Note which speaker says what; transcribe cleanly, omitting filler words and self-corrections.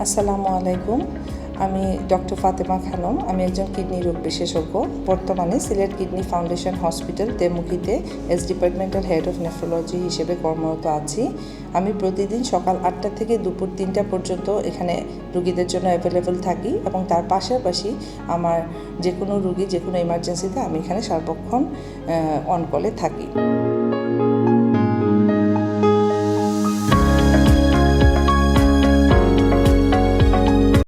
Speaker 1: আসসালামু আলাইকুম। আমি ডক্টর ফাতেমা খানম। আমি একজন কিডনি রোগ বিশেষজ্ঞ। বর্তমানে সিলেট কিডনি ফাউন্ডেশন হসপিটাল তেমুখিতে ডিপার্টমেন্টাল হেড অফ নেফ্রোলজি হিসেবে কর্মরত আছি। আমি প্রতিদিন সকাল 8টা থেকে দুপুর 3টা পর্যন্ত এখানে রুগীদের জন্য অ্যাভেলেবল থাকি এবং তার পাশাপাশি আমার যে কোনো রুগী যে কোনো ইমার্জেন্সিতে আমি এখানে সার্বক্ষণ অন কলে থাকি।